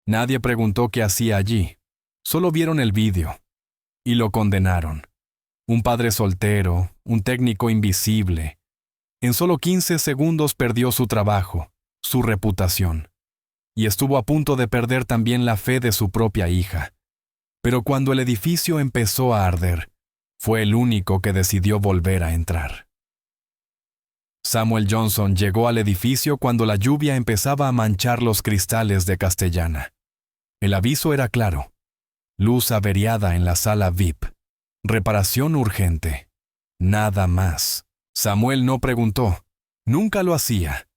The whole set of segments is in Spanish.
Nadie preguntó qué hacía allí. Solo vieron el vídeo. Y lo condenaron. Un padre soltero, un técnico invisible. En solo 15 segundos perdió su trabajo, su reputación. Y estuvo a punto de perder también la fe de su propia hija. Pero cuando el edificio empezó a arder, fue el único que decidió volver a entrar. Samuel Johnson llegó al edificio cuando la lluvia empezaba a manchar los cristales de Castellana. El aviso era claro. Luz averiada en la sala VIP. Reparación urgente. Nada más. Samuel no preguntó. Nunca lo hacía.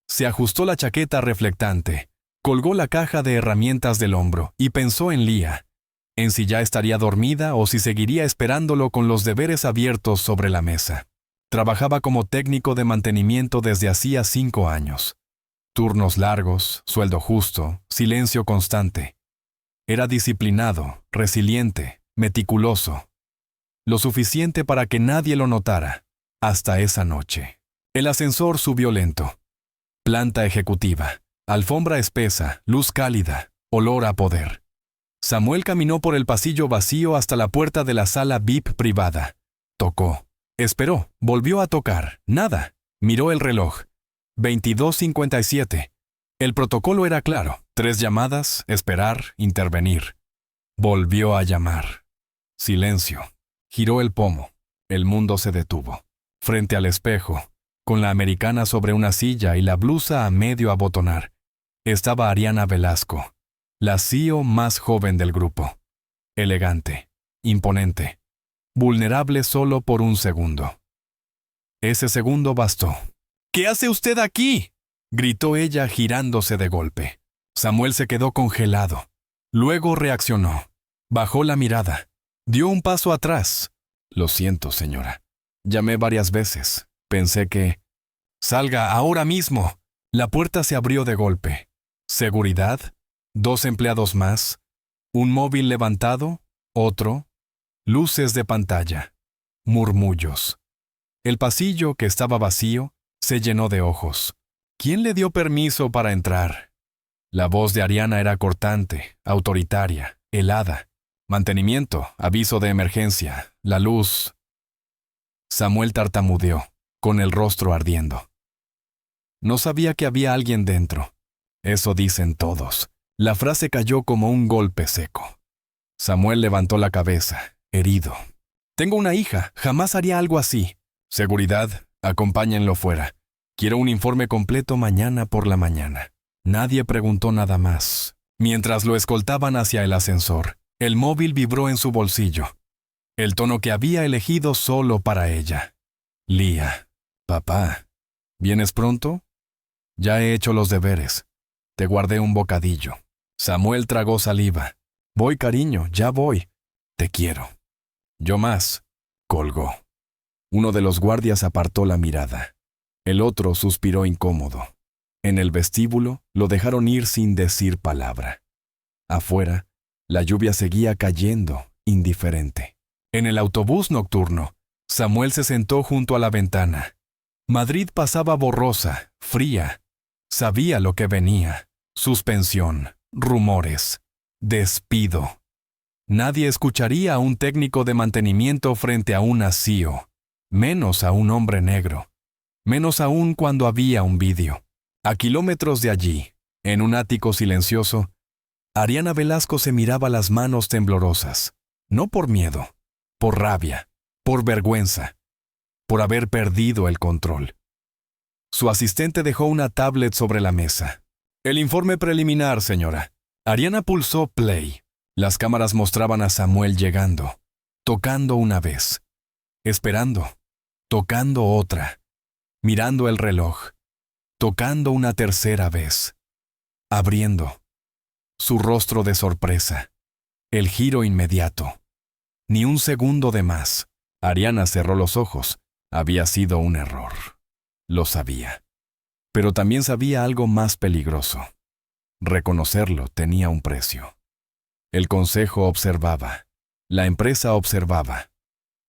Se ajustó la chaqueta reflectante, colgó la caja de herramientas del hombro y pensó en Lía, en si ya estaría dormida o si seguiría esperándolo con los deberes abiertos sobre la mesa. Trabajaba como técnico de mantenimiento desde hacía 5 años. Turnos largos, sueldo justo, silencio constante. Era disciplinado, resiliente, meticuloso. Lo suficiente para que nadie lo notara, hasta esa noche. El ascensor subió lento. Planta ejecutiva, alfombra espesa, luz cálida, olor a poder. Samuel caminó por el pasillo vacío hasta la puerta de la sala VIP privada. Tocó. Esperó, volvió a tocar. Nada. Miró el reloj. 22:57. El protocolo era claro. 3 llamadas, esperar, intervenir. Volvió a llamar. Silencio. Giró el pomo. El mundo se detuvo. Frente al espejo, con la americana sobre una silla y la blusa a medio abotonar, estaba Ariana Velasco, la CEO más joven del grupo. Elegante, imponente, vulnerable solo por un segundo. Ese segundo bastó. ¿Qué hace usted aquí?, gritó ella girándose de golpe. Samuel se quedó congelado. Luego reaccionó. Bajó la mirada. Dio un paso atrás. Lo siento, señora. Llamé varias veces. Pensé que... ¡Salga ahora mismo! La puerta se abrió de golpe. Seguridad, 2 empleados más, un móvil levantado, otro, luces de pantalla, murmullos. El pasillo, que estaba vacío, se llenó de ojos. ¿Quién le dio permiso para entrar? La voz de Ariana era cortante, autoritaria, helada. Mantenimiento, aviso de emergencia, la luz. Samuel tartamudeó, con el rostro ardiendo. No sabía que había alguien dentro. Eso dicen todos. La frase cayó como un golpe seco. Samuel levantó la cabeza, herido. Tengo una hija, jamás haría algo así. Seguridad, acompáñenlo fuera. Quiero un informe completo mañana por la mañana. Nadie preguntó nada más. Mientras lo escoltaban hacia el ascensor, el móvil vibró en su bolsillo. El tono que había elegido solo para ella. Lía, papá, ¿vienes pronto? Ya he hecho los deberes. Te guardé un bocadillo. Samuel tragó saliva. Voy, cariño, ya voy. Te quiero. Yo más. Colgó. Uno de los guardias apartó la mirada. El otro suspiró incómodo. En el vestíbulo lo dejaron ir sin decir palabra. Afuera, la lluvia seguía cayendo, indiferente. En el autobús nocturno, Samuel se sentó junto a la ventana. Madrid pasaba borrosa, fría. Sabía lo que venía. Suspensión, rumores, despido. Nadie escucharía a un técnico de mantenimiento frente a una CEO, menos a un hombre negro, menos aún cuando había un vídeo. A kilómetros de allí, en un ático silencioso, Ariana Velasco se miraba las manos temblorosas, no por miedo, por rabia, por vergüenza, por haber perdido el control. Su asistente dejó una tablet sobre la mesa. El informe preliminar, señora. Ariana pulsó play. Las cámaras mostraban a Samuel llegando, tocando una vez, esperando, tocando otra, mirando el reloj, tocando una tercera vez, abriendo. Su rostro de sorpresa, el giro inmediato. Ni un segundo de más. Ariana cerró los ojos. Había sido un error. Lo sabía. Pero también sabía algo más peligroso. Reconocerlo tenía un precio. El consejo observaba. La empresa observaba.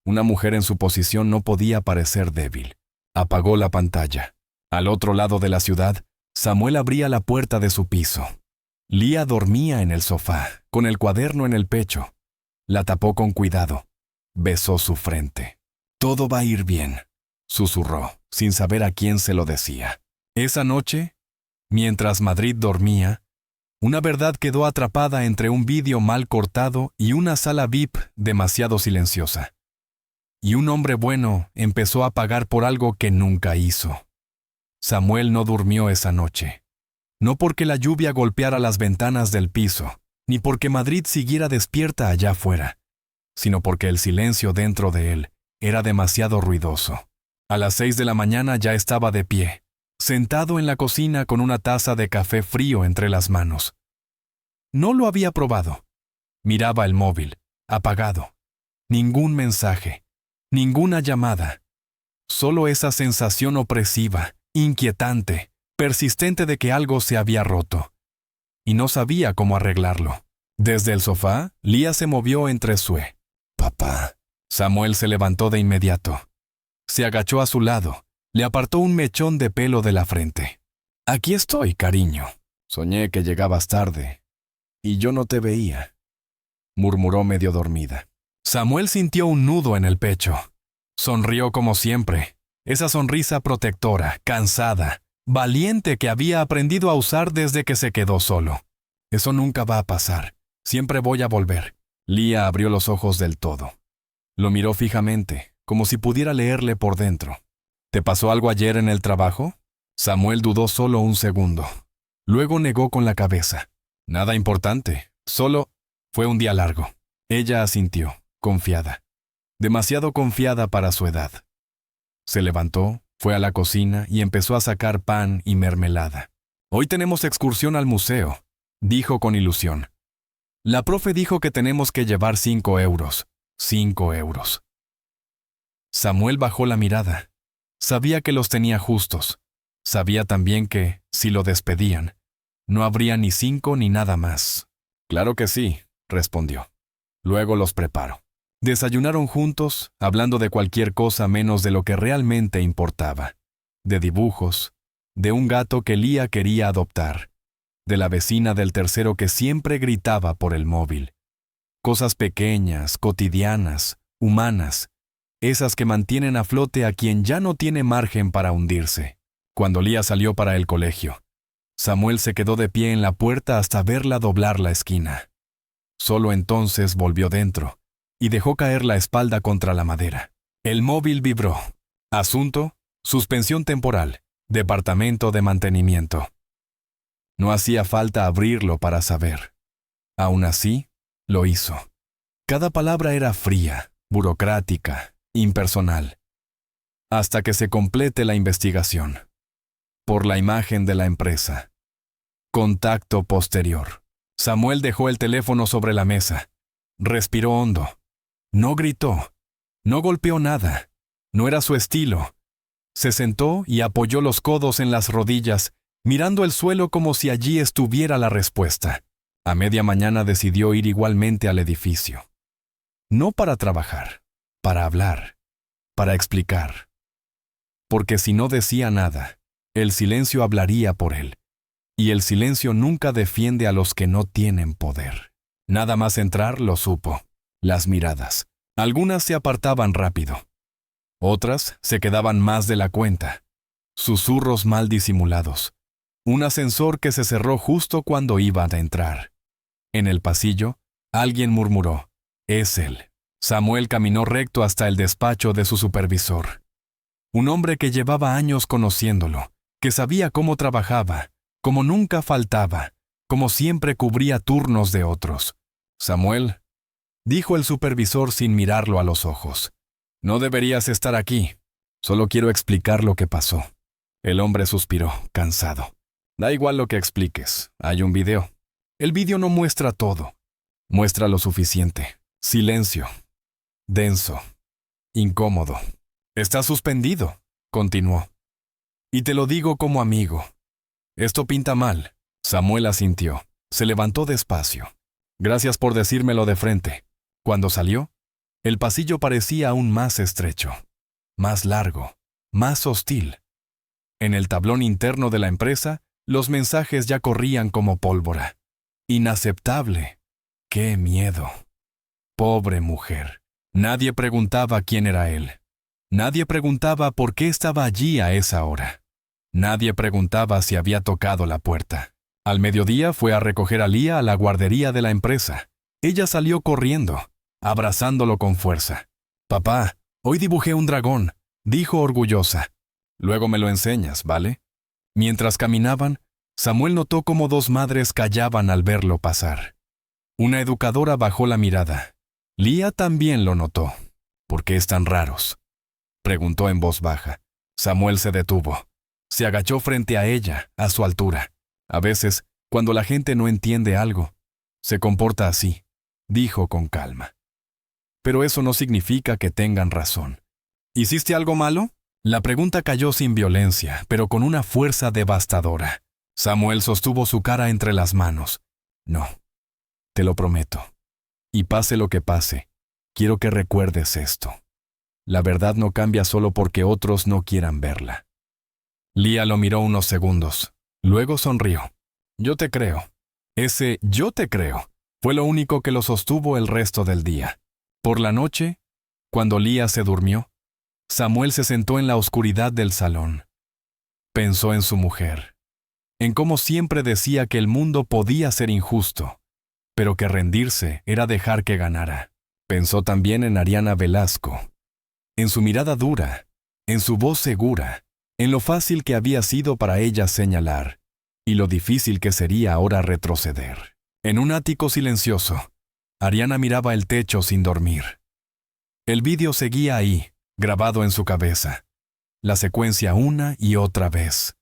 Una mujer en su posición no podía parecer débil. Apagó la pantalla. Al otro lado de la ciudad, Samuel abría la puerta de su piso. Lía dormía en el sofá, con el cuaderno en el pecho. La tapó con cuidado. Besó su frente. «Todo va a ir bien», susurró, sin saber a quién se lo decía. Esa noche, mientras Madrid dormía, una verdad quedó atrapada entre un vídeo mal cortado y una sala VIP demasiado silenciosa. Y un hombre bueno empezó a pagar por algo que nunca hizo. Samuel no durmió esa noche. No porque la lluvia golpeara las ventanas del piso, ni porque Madrid siguiera despierta allá afuera, sino porque el silencio dentro de él era demasiado ruidoso. A las 6 de la mañana ya estaba de pie, sentado en la cocina con una taza de café frío entre las manos. No lo había probado. Miraba el móvil, apagado. Ningún mensaje, ninguna llamada. Solo esa sensación opresiva, inquietante, persistente de que algo se había roto. Y no sabía cómo arreglarlo. Desde el sofá, Lía se movió entre Sue. «Papá». Samuel se levantó de inmediato. Se agachó a su lado, le apartó un mechón de pelo de la frente. «Aquí estoy, cariño. Soñé que llegabas tarde, y yo no te veía», murmuró medio dormida. Samuel sintió un nudo en el pecho. Sonrió como siempre, esa sonrisa protectora, cansada, valiente que había aprendido a usar desde que se quedó solo. «Eso nunca va a pasar. Siempre voy a volver». Lía abrió los ojos del todo. Lo miró fijamente, como si pudiera leerle por dentro. «¿Te pasó algo ayer en el trabajo?» Samuel dudó solo un segundo. Luego negó con la cabeza. «Nada importante, solo fue un día largo». Ella asintió, confiada. Demasiado confiada para su edad. Se levantó, fue a la cocina y empezó a sacar pan y mermelada. «Hoy tenemos excursión al museo», dijo con ilusión. «La profe dijo que tenemos que llevar 5 euros. 5 euros». Samuel bajó la mirada. Sabía que los tenía justos. Sabía también que, si lo despedían, no habría ni 5 ni nada más. «Claro que sí», respondió. «Luego los preparo». Desayunaron juntos, hablando de cualquier cosa menos de lo que realmente importaba. De dibujos, de un gato que Lía quería adoptar, de la vecina del tercero que siempre gritaba por el móvil. Cosas pequeñas, cotidianas, humanas, esas que mantienen a flote a quien ya no tiene margen para hundirse. Cuando Lía salió para el colegio, Samuel se quedó de pie en la puerta hasta verla doblar la esquina. Solo entonces volvió dentro y dejó caer la espalda contra la madera. El móvil vibró. Asunto: suspensión temporal, departamento de mantenimiento. No hacía falta abrirlo para saber. Aún así, lo hizo. Cada palabra era fría, burocrática, impersonal. Hasta que se complete la investigación. Por la imagen de la empresa. Contacto posterior. Samuel dejó el teléfono sobre la mesa. Respiró hondo. No gritó. No golpeó nada. No era su estilo. Se sentó y apoyó los codos en las rodillas, mirando el suelo como si allí estuviera la respuesta. A media mañana decidió ir igualmente al edificio. No para trabajar, para hablar, para explicar. Porque si no decía nada, el silencio hablaría por él. Y el silencio nunca defiende a los que no tienen poder. Nada más entrar lo supo. Las miradas. Algunas se apartaban rápido. Otras se quedaban más de la cuenta. Susurros mal disimulados. Un ascensor que se cerró justo cuando iban a entrar. En el pasillo, alguien murmuró: «Es él». Samuel caminó recto hasta el despacho de su supervisor. Un hombre que llevaba años conociéndolo, que sabía cómo trabajaba, cómo nunca faltaba, cómo siempre cubría turnos de otros. «Samuel», dijo el supervisor sin mirarlo a los ojos, «no deberías estar aquí. Solo quiero explicar lo que pasó». El hombre suspiró, cansado. «Da igual lo que expliques. Hay un video. El video no muestra todo. Muestra lo suficiente. Silencio. Denso. Incómodo. Está suspendido», continuó. «Y te lo digo como amigo. Esto pinta mal». Samuel asintió. Se levantó despacio. «Gracias por decírmelo de frente». Cuando salió, el pasillo parecía aún más estrecho, más largo, más hostil. En el tablón interno de la empresa, los mensajes ya corrían como pólvora. Inaceptable. ¡Qué miedo! Pobre mujer. Nadie preguntaba quién era él. Nadie preguntaba por qué estaba allí a esa hora. Nadie preguntaba si había tocado la puerta. Al mediodía fue a recoger a Lía a la guardería de la empresa. Ella salió corriendo, abrazándolo con fuerza. «Papá, hoy dibujé un dragón», dijo orgullosa. «Luego me lo enseñas, ¿vale?» Mientras caminaban, Samuel notó cómo dos madres callaban al verlo pasar. Una educadora bajó la mirada. Lía también lo notó. «¿Por qué están raros?», preguntó en voz baja. Samuel se detuvo. Se agachó frente a ella, a su altura. A veces, cuando la gente no entiende algo, se comporta así, dijo con calma. Pero eso no significa que tengan razón. ¿Hiciste algo malo? La pregunta cayó sin violencia, pero con una fuerza devastadora. Samuel sostuvo su cara entre las manos. No, te lo prometo. Y pase lo que pase, quiero que recuerdes esto. La verdad no cambia solo porque otros no quieran verla. Lía lo miró unos segundos. Luego sonrió. Yo te creo. Ese «yo te creo» fue lo único que lo sostuvo el resto del día. Por la noche, cuando Lía se durmió, Samuel se sentó en la oscuridad del salón. Pensó en su mujer, en cómo siempre decía que el mundo podía ser injusto, pero que rendirse era dejar que ganara. Pensó también en Ariana Velasco, en su mirada dura, en su voz segura, en lo fácil que había sido para ella señalar, y lo difícil que sería ahora retroceder. En un ático silencioso, Ariana miraba el techo sin dormir. El vídeo seguía ahí, grabado en su cabeza. La secuencia una y otra vez.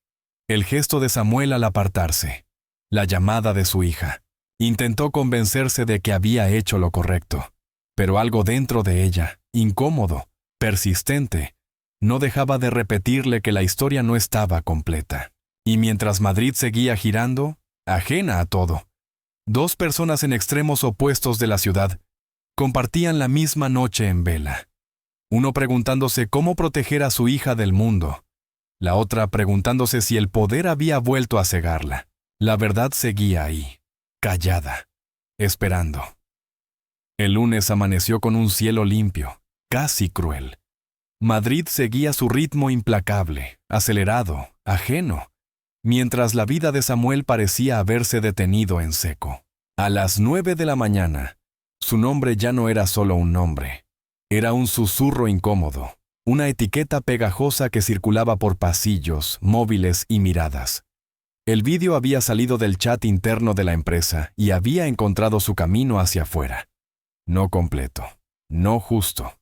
El gesto de Samuel al apartarse. La llamada de su hija. Intentó convencerse de que había hecho lo correcto. Pero algo dentro de ella, incómodo, persistente, no dejaba de repetirle que la historia no estaba completa. Y mientras Madrid seguía girando, ajena a todo, dos personas en extremos opuestos de la ciudad compartían la misma noche en vela. Uno preguntándose cómo proteger a su hija del mundo, la otra preguntándose si el poder había vuelto a cegarla. La verdad seguía ahí, callada, esperando. El lunes amaneció con un cielo limpio, casi cruel. Madrid seguía su ritmo implacable, acelerado, ajeno, mientras la vida de Samuel parecía haberse detenido en seco. A las 9 de la mañana, su nombre ya no era solo un nombre. Era un susurro incómodo, una etiqueta pegajosa que circulaba por pasillos, móviles y miradas. El vídeo había salido del chat interno de la empresa y había encontrado su camino hacia afuera. No completo, no justo.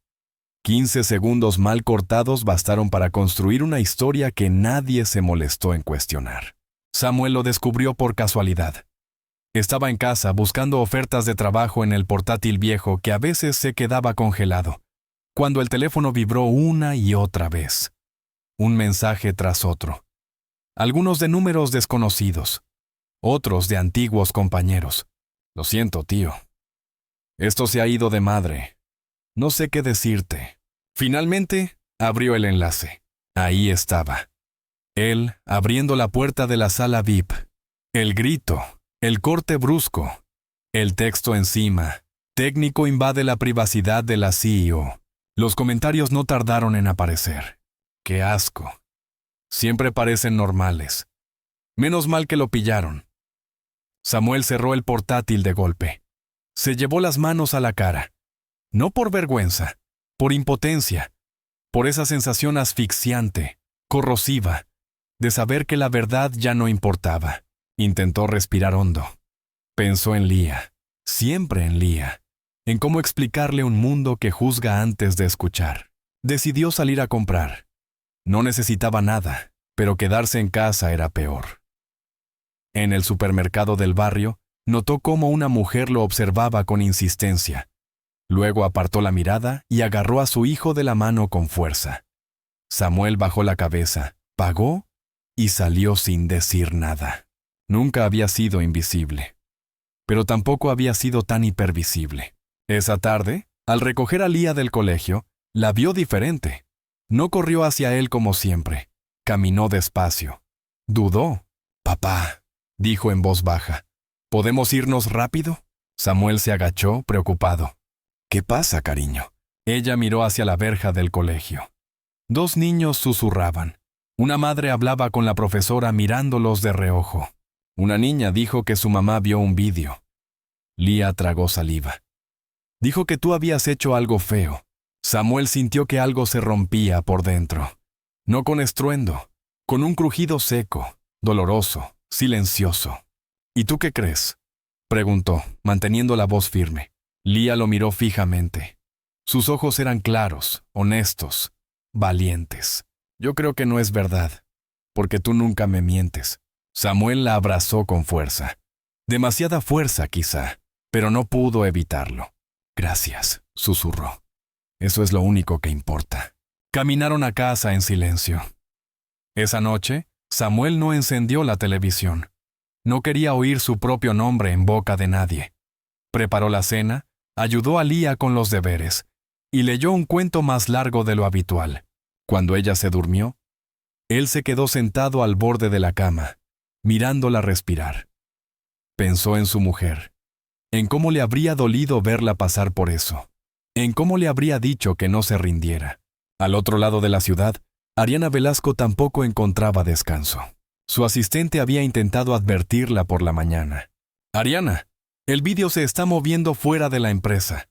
15 segundos mal cortados bastaron para construir una historia que nadie se molestó en cuestionar. Samuel lo descubrió por casualidad. Estaba en casa buscando ofertas de trabajo en el portátil viejo que a veces se quedaba congelado, cuando el teléfono vibró una y otra vez. Un mensaje tras otro. Algunos de números desconocidos, otros de antiguos compañeros. Lo siento, tío. Esto se ha ido de madre. No sé qué decirte. Finalmente, abrió el enlace. Ahí estaba. Él abriendo la puerta de la sala VIP. El grito. El corte brusco. El texto encima. Técnico invade la privacidad de la CEO. Los comentarios no tardaron en aparecer. ¡Qué asco! Siempre parecen normales. Menos mal que lo pillaron. Samuel cerró el portátil de golpe. Se llevó las manos a la cara. No por vergüenza, por impotencia, por esa sensación asfixiante, corrosiva, de saber que la verdad ya no importaba. Intentó respirar hondo. Pensó en Lía, siempre en Lía, en cómo explicarle un mundo que juzga antes de escuchar. Decidió salir a comprar. No necesitaba nada, pero quedarse en casa era peor. En el supermercado del barrio, notó cómo una mujer lo observaba con insistencia. Luego apartó la mirada y agarró a su hijo de la mano con fuerza. Samuel bajó la cabeza, pagó y salió sin decir nada. Nunca había sido invisible, pero tampoco había sido tan hipervisible. Esa tarde, al recoger a Lía del colegio, la vio diferente. No corrió hacia él como siempre. Caminó despacio. Dudó. «Papá», dijo en voz baja. ¿Podemos irnos rápido? Samuel se agachó, preocupado. ¿Qué pasa, cariño? Ella miró hacia la verja del colegio. Dos niños susurraban. Una madre hablaba con la profesora mirándolos de reojo. Una niña dijo que su mamá vio un vídeo. Lía tragó saliva. Dijo que tú habías hecho algo feo. Samuel sintió que algo se rompía por dentro. No con estruendo, con un crujido seco, doloroso, silencioso. ¿Y tú qué crees?, preguntó, manteniendo la voz firme. Lía lo miró fijamente. Sus ojos eran claros, honestos, valientes. Yo creo que no es verdad, porque tú nunca me mientes. Samuel la abrazó con fuerza. Demasiada fuerza, quizá, pero no pudo evitarlo. Gracias, susurró. Eso es lo único que importa. Caminaron a casa en silencio. Esa noche, Samuel no encendió la televisión. No quería oír su propio nombre en boca de nadie. Preparó la cena, ayudó a Lía con los deberes y leyó un cuento más largo de lo habitual. Cuando ella se durmió, él se quedó sentado al borde de la cama, mirándola respirar. Pensó en su mujer, en cómo le habría dolido verla pasar por eso, en cómo le habría dicho que no se rindiera. Al otro lado de la ciudad, Ariana Velasco tampoco encontraba descanso. Su asistente había intentado advertirla por la mañana. «Ariana, el vídeo se está moviendo fuera de la empresa.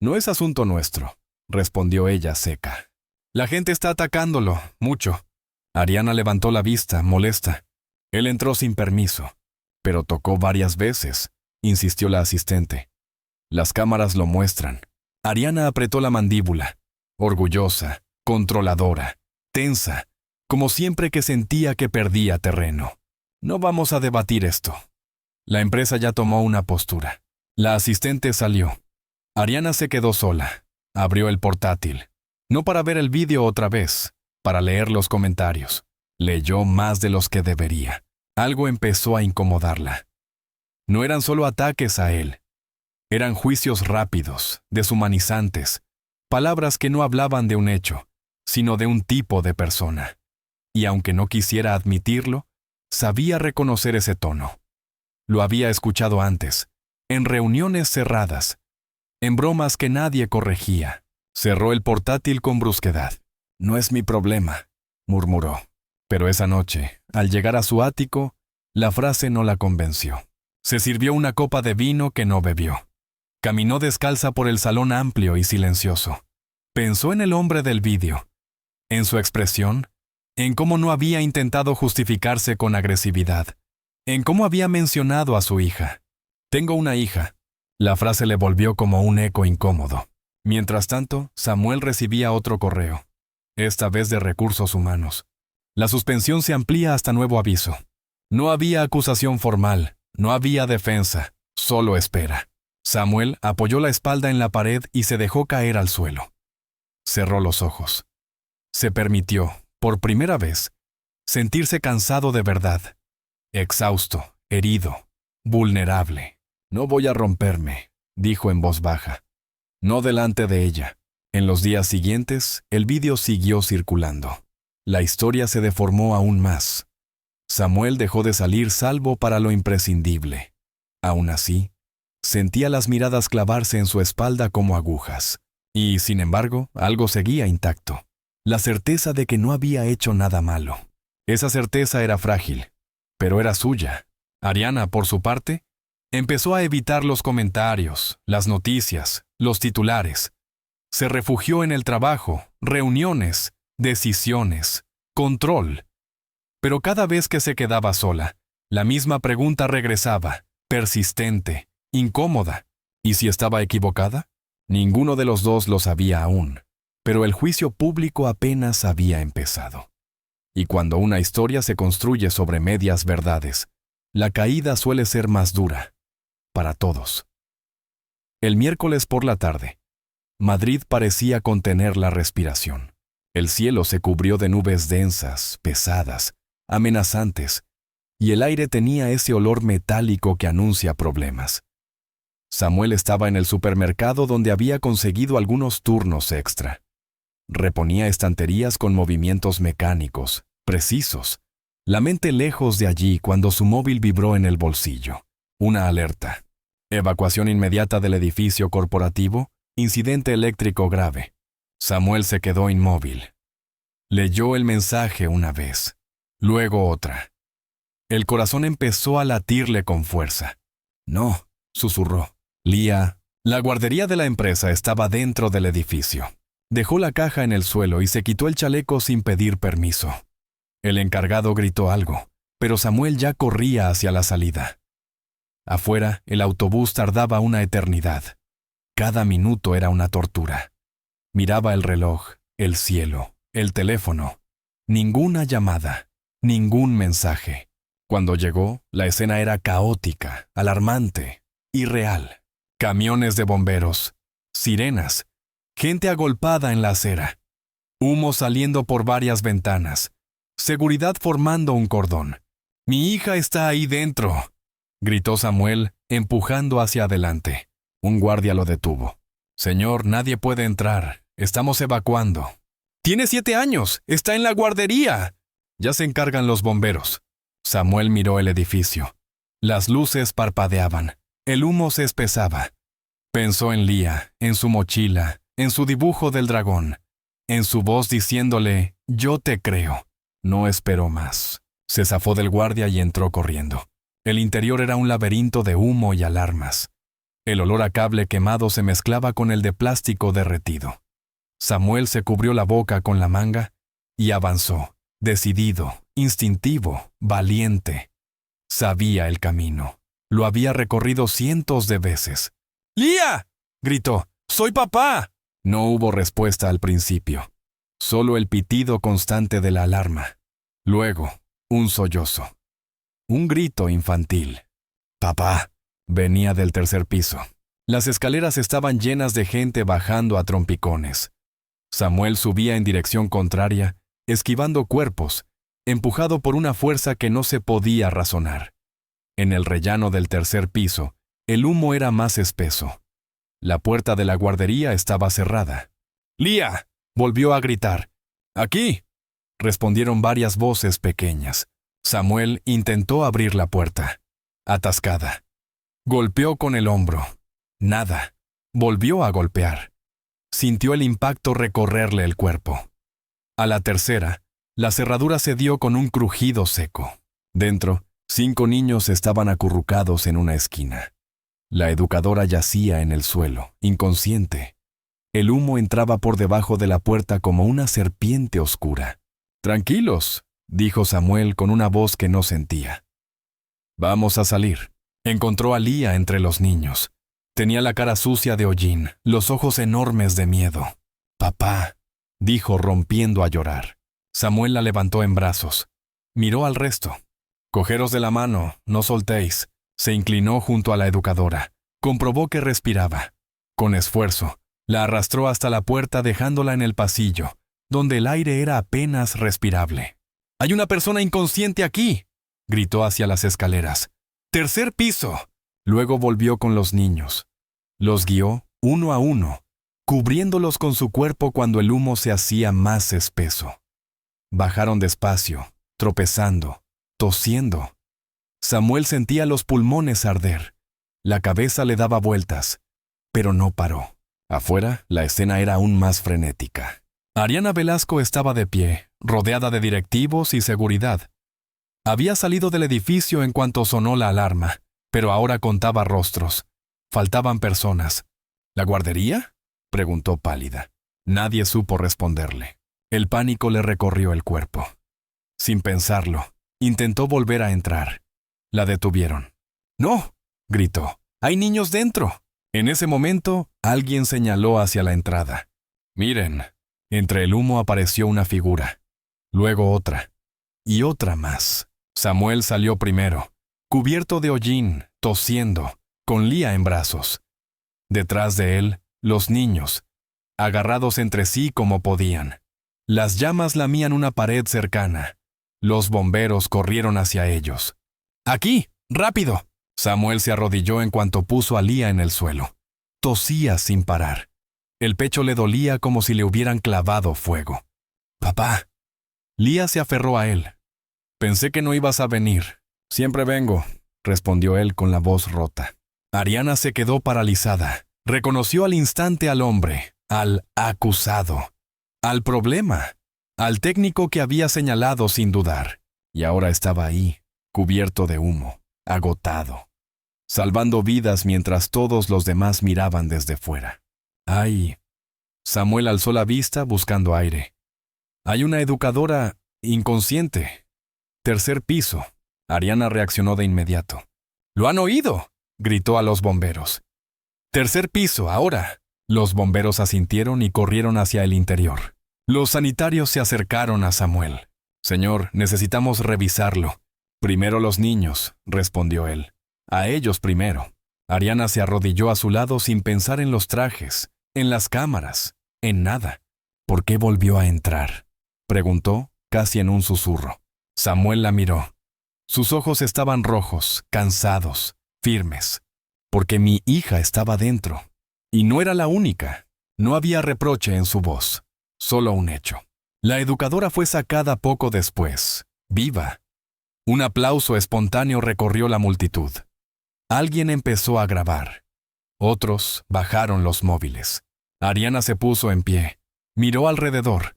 No es asunto nuestro», respondió ella seca. «La gente está atacándolo, mucho». Ariana levantó la vista, molesta. Él entró sin permiso, pero tocó varias veces, insistió la asistente. Las cámaras lo muestran. Ariana apretó la mandíbula, orgullosa, controladora, tensa, como siempre que sentía que perdía terreno. «No vamos a debatir esto». La empresa ya tomó una postura. La asistente salió. Ariana se quedó sola. Abrió el portátil. No para ver el vídeo otra vez, para leer los comentarios. Leyó más de los que debería. Algo empezó a incomodarla. No eran solo ataques a él. Eran juicios rápidos, deshumanizantes, palabras que no hablaban de un hecho, sino de un tipo de persona. Y aunque no quisiera admitirlo, sabía reconocer ese tono. Lo había escuchado antes, en reuniones cerradas, en bromas que nadie corregía. Cerró el portátil con brusquedad. «No es mi problema», murmuró. Pero esa noche, al llegar a su ático, la frase no la convenció. Se sirvió una copa de vino que no bebió. Caminó descalza por el salón amplio y silencioso. Pensó en el hombre del vídeo, en su expresión, en cómo no había intentado justificarse con agresividad, en cómo había mencionado a su hija. «Tengo una hija». La frase le volvió como un eco incómodo. Mientras tanto, Samuel recibía otro correo, esta vez de Recursos Humanos. La suspensión se amplía hasta nuevo aviso. No había acusación formal, no había defensa, solo espera. Samuel apoyó la espalda en la pared y se dejó caer al suelo. Cerró los ojos. Se permitió, por primera vez, sentirse cansado de verdad, exhausto, herido, vulnerable. «No voy a romperme», dijo en voz baja. No delante de ella. En los días siguientes, el vídeo siguió circulando. La historia se deformó aún más. Samuel dejó de salir salvo para lo imprescindible. Aún así, sentía las miradas clavarse en su espalda como agujas. Y, sin embargo, algo seguía intacto. La certeza de que no había hecho nada malo. Esa certeza era frágil, pero era suya. Ariana, por su parte, empezó a evitar los comentarios, las noticias, los titulares. Se refugió en el trabajo, reuniones, decisiones, control. Pero cada vez que se quedaba sola, la misma pregunta regresaba, persistente, incómoda. ¿Y si estaba equivocada? Ninguno de los dos lo sabía aún, pero el juicio público apenas había empezado. Y cuando una historia se construye sobre medias verdades, la caída suele ser más dura, para todos. El miércoles por la tarde, Madrid parecía contener la respiración. El cielo se cubrió de nubes densas, pesadas, amenazantes, y el aire tenía ese olor metálico que anuncia problemas. Samuel estaba en el supermercado donde había conseguido algunos turnos extra. Reponía estanterías con movimientos mecánicos, precisos, la mente lejos de allí cuando su móvil vibró en el bolsillo. Una alerta. Evacuación inmediata del edificio corporativo, incidente eléctrico grave. Samuel se quedó inmóvil. Leyó el mensaje una vez, luego otra. El corazón empezó a latirle con fuerza. No, susurró. Lia, la guardería de la empresa estaba dentro del edificio. Dejó la caja en el suelo y se quitó el chaleco sin pedir permiso. El encargado gritó algo, pero Samuel ya corría hacia la salida. Afuera, el autobús tardaba una eternidad. Cada minuto era una tortura. Miraba el reloj, el cielo, el teléfono. Ninguna llamada, ningún mensaje. Cuando llegó, la escena era caótica, alarmante, irreal. Camiones de bomberos, sirenas, gente agolpada en la acera, humo saliendo por varias ventanas, seguridad formando un cordón. «Mi hija está ahí dentro», gritó Samuel, empujando hacia adelante. Un guardia lo detuvo. «Señor, nadie puede entrar. Estamos evacuando». «Tiene 7 años. Está en la guardería». «Ya se encargan los bomberos». Samuel miró el edificio. Las luces parpadeaban. El humo se espesaba. Pensó en Lia, en su mochila, en su dibujo del dragón, en su voz diciéndole, «Yo te creo». No esperó más. Se zafó del guardia y entró corriendo. El interior era un laberinto de humo y alarmas. El olor a cable quemado se mezclaba con el de plástico derretido. Samuel se cubrió la boca con la manga y avanzó, decidido, instintivo, valiente. Sabía el camino. Lo había recorrido cientos de veces. «¡Lia!», gritó. «¡Soy papá!». No hubo respuesta al principio. Solo el pitido constante de la alarma. Luego, un sollozo. Un grito infantil. «¡Papá!», venía del tercer piso. Las escaleras estaban llenas de gente bajando a trompicones. Samuel subía en dirección contraria, esquivando cuerpos, empujado por una fuerza que no se podía razonar. En el rellano del tercer piso, el humo era más espeso. La puerta de la guardería estaba cerrada. «¡Lia!», volvió a gritar. «¡Aquí!», respondieron varias voces pequeñas. Samuel intentó abrir la puerta. Atascada. Golpeó con el hombro. Nada. Volvió a golpear. Sintió el impacto recorrerle el cuerpo. A la tercera, la cerradura cedió con un crujido seco. Dentro, 5 niños estaban acurrucados en una esquina. La educadora yacía en el suelo, inconsciente. El humo entraba por debajo de la puerta como una serpiente oscura. «Tranquilos», dijo Samuel con una voz que no sentía. «Vamos a salir». Encontró a Lia entre los niños. Tenía la cara sucia de hollín, los ojos enormes de miedo. «Papá», dijo rompiendo a llorar. Samuel la levantó en brazos. Miró al resto. «Cogeros de la mano, no soltéis». Se inclinó junto a la educadora. Comprobó que respiraba. Con esfuerzo, la arrastró hasta la puerta dejándola en el pasillo, donde el aire era apenas respirable. «¡Hay una persona inconsciente aquí!», gritó hacia las escaleras. «¡Tercer piso!». Luego volvió con los niños. Los guió, uno a uno, cubriéndolos con su cuerpo cuando el humo se hacía más espeso. Bajaron despacio, tropezando, tosiendo. Samuel sentía los pulmones arder. La cabeza le daba vueltas, pero no paró. Afuera, la escena era aún más frenética. Ariana Velasco estaba de pie, rodeada de directivos y seguridad. Había salido del edificio en cuanto sonó la alarma, pero ahora contaba rostros. Faltaban personas. ¿La guardería?, preguntó pálida. Nadie supo responderle. El pánico le recorrió el cuerpo. Sin pensarlo, intentó volver a entrar. La detuvieron. «¡No!», gritó. «¡Hay niños dentro!». En ese momento, alguien señaló hacia la entrada. «Miren». Entre el humo apareció una figura. Luego otra. Y otra más. Samuel salió primero, cubierto de hollín, tosiendo, con Lia en brazos. Detrás de él, los niños, agarrados entre sí como podían. Las llamas lamían una pared cercana. Los bomberos corrieron hacia ellos. «¡Aquí! ¡Rápido!». Samuel se arrodilló en cuanto puso a Lia en el suelo. Tosía sin parar. El pecho le dolía como si le hubieran clavado fuego. «Papá». Lia se aferró a él. «Pensé que no ibas a venir. Siempre vengo. respondió él con la voz rota. Ariana se quedó paralizada. Reconoció al instante al hombre, al acusado, al problema, al técnico que había señalado sin dudar. Y ahora estaba ahí, cubierto de humo, agotado, salvando vidas mientras todos los demás miraban desde fuera. ¡Ay! Samuel alzó la vista buscando aire. Hay una educadora inconsciente. Tercer piso. Ariana reaccionó de inmediato. —¡Lo han oído! —gritó a los bomberos. —Tercer piso, ahora. Los bomberos asintieron y corrieron hacia el interior. Los sanitarios se acercaron a Samuel. —Señor, necesitamos revisarlo. —Primero los niños —respondió él—. A ellos primero. Ariana se arrodilló a su lado sin pensar en los trajes, en las cámaras, en nada. —¿Por qué volvió a entrar? —preguntó, casi en un susurro. Samuel la miró. Sus ojos estaban rojos, cansados, firmes. Porque mi hija estaba dentro. Y no era la única. No había reproche en su voz. Solo un hecho. La educadora fue sacada poco después, viva. Un aplauso espontáneo recorrió la multitud. Alguien empezó a grabar. Otros bajaron los móviles. Ariana se puso en pie. Miró alrededor.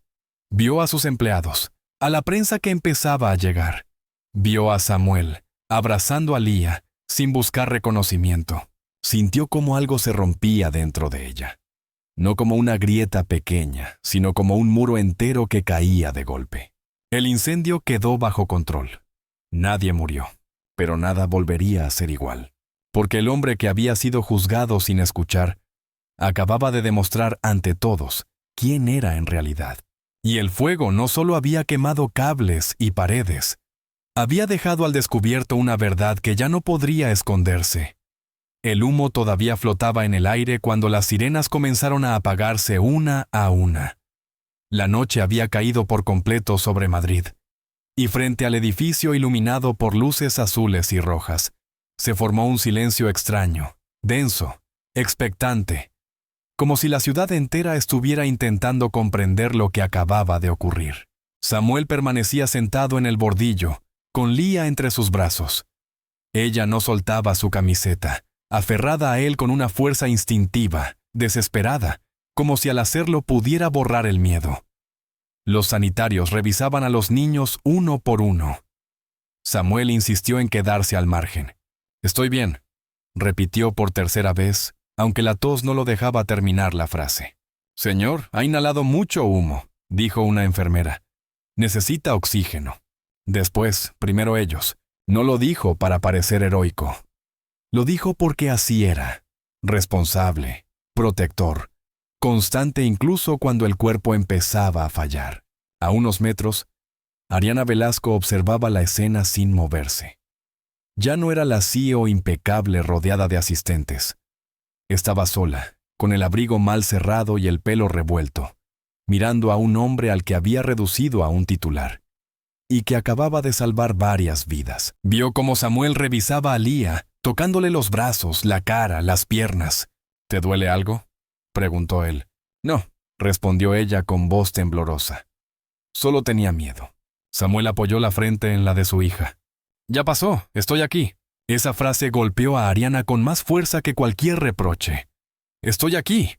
Vio a sus empleados, a la prensa que empezaba a llegar. Vio a Samuel, abrazando a Lía, sin buscar reconocimiento. Sintió como algo se rompía dentro de ella. No como una grieta pequeña, sino como un muro entero que caía de golpe. El incendio quedó bajo control. Nadie murió, pero nada volvería a ser igual. Porque el hombre que había sido juzgado sin escuchar, acababa de demostrar ante todos quién era en realidad. Y el fuego no solo había quemado cables y paredes, había dejado al descubierto una verdad que ya no podría esconderse. El humo todavía flotaba en el aire cuando las sirenas comenzaron a apagarse una a una. La noche había caído por completo sobre Madrid, y frente al edificio iluminado por luces azules y rojas, se formó un silencio extraño, denso, expectante, como si la ciudad entera estuviera intentando comprender lo que acababa de ocurrir. Samuel permanecía sentado en el bordillo, con Lía entre sus brazos. Ella no soltaba su camiseta, aferrada a él con una fuerza instintiva, desesperada, como si al hacerlo pudiera borrar el miedo. Los sanitarios revisaban a los niños uno por uno. Samuel insistió en quedarse al margen. «Estoy bien», repitió por tercera vez, aunque la tos no lo dejaba terminar la frase. «Señor, ha inhalado mucho humo», dijo una enfermera. «Necesita oxígeno». Después, primero ellos. No lo dijo para parecer heroico. Lo dijo porque así era. Responsable, protector, constante incluso cuando el cuerpo empezaba a fallar. A unos metros, Ariana Velasco observaba la escena sin moverse. Ya no era la CEO impecable rodeada de asistentes. Estaba sola, con el abrigo mal cerrado y el pelo revuelto, mirando a un hombre al que había reducido a un titular, y que acababa de salvar varias vidas. Vio cómo Samuel revisaba a Lía, tocándole los brazos, la cara, las piernas. «¿Te duele algo?», preguntó él. «No», respondió ella con voz temblorosa. Solo tenía miedo. Samuel apoyó la frente en la de su hija. «Ya pasó, estoy aquí». Esa frase golpeó a Ariana con más fuerza que cualquier reproche. «Estoy aquí».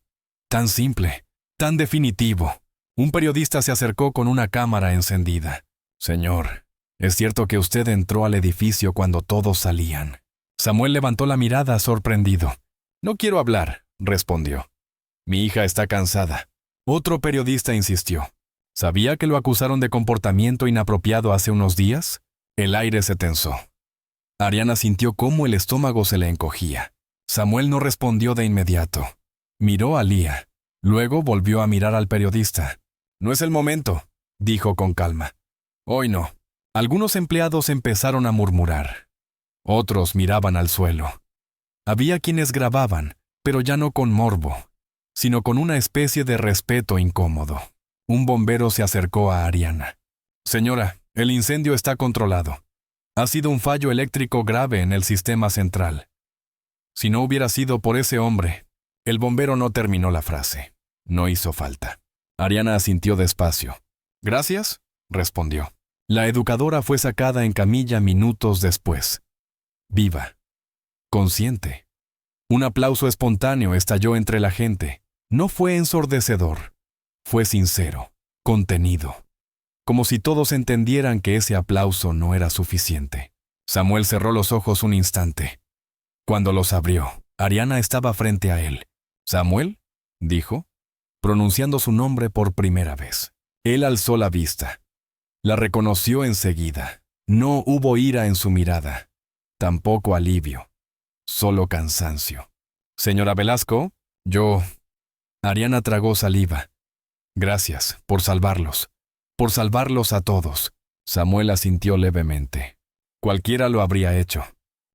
Tan simple, tan definitivo. Un periodista se acercó con una cámara encendida. «Señor, es cierto que usted entró al edificio cuando todos salían». Samuel levantó la mirada sorprendido. «No quiero hablar», respondió. «Mi hija está cansada». Otro periodista insistió. ¿Sabía que lo acusaron de comportamiento inapropiado hace unos días? El aire se tensó. Ariana sintió cómo el estómago se le encogía. Samuel no respondió de inmediato. Miró a Lía. Luego volvió a mirar al periodista. «No es el momento», dijo con calma. «Hoy no». Algunos empleados empezaron a murmurar. Otros miraban al suelo. Había quienes grababan, pero ya no con morbo, sino con una especie de respeto incómodo. Un bombero se acercó a Ariana. «Señora, el incendio está controlado. Ha sido un fallo eléctrico grave en el sistema central». Si no hubiera sido por ese hombre, el bombero no terminó la frase. No hizo falta. Ariana asintió despacio. «Gracias», respondió. La educadora fue sacada en camilla minutos después. viva, consciente. Un aplauso espontáneo estalló entre la gente. No fue ensordecedor, fue sincero, contenido. Como si todos entendieran que ese aplauso no era suficiente. Samuel cerró los ojos un instante. Cuando los abrió, Ariana estaba frente a él. «¿Samuel?», dijo, pronunciando su nombre por primera vez. Él alzó la vista. La reconoció enseguida. No hubo ira en su mirada, tampoco alivio, solo cansancio. «Señora Velasco, yo...». Ariana tragó saliva. «Gracias por salvarlos a todos». Samuel asintió levemente. «Cualquiera lo habría hecho».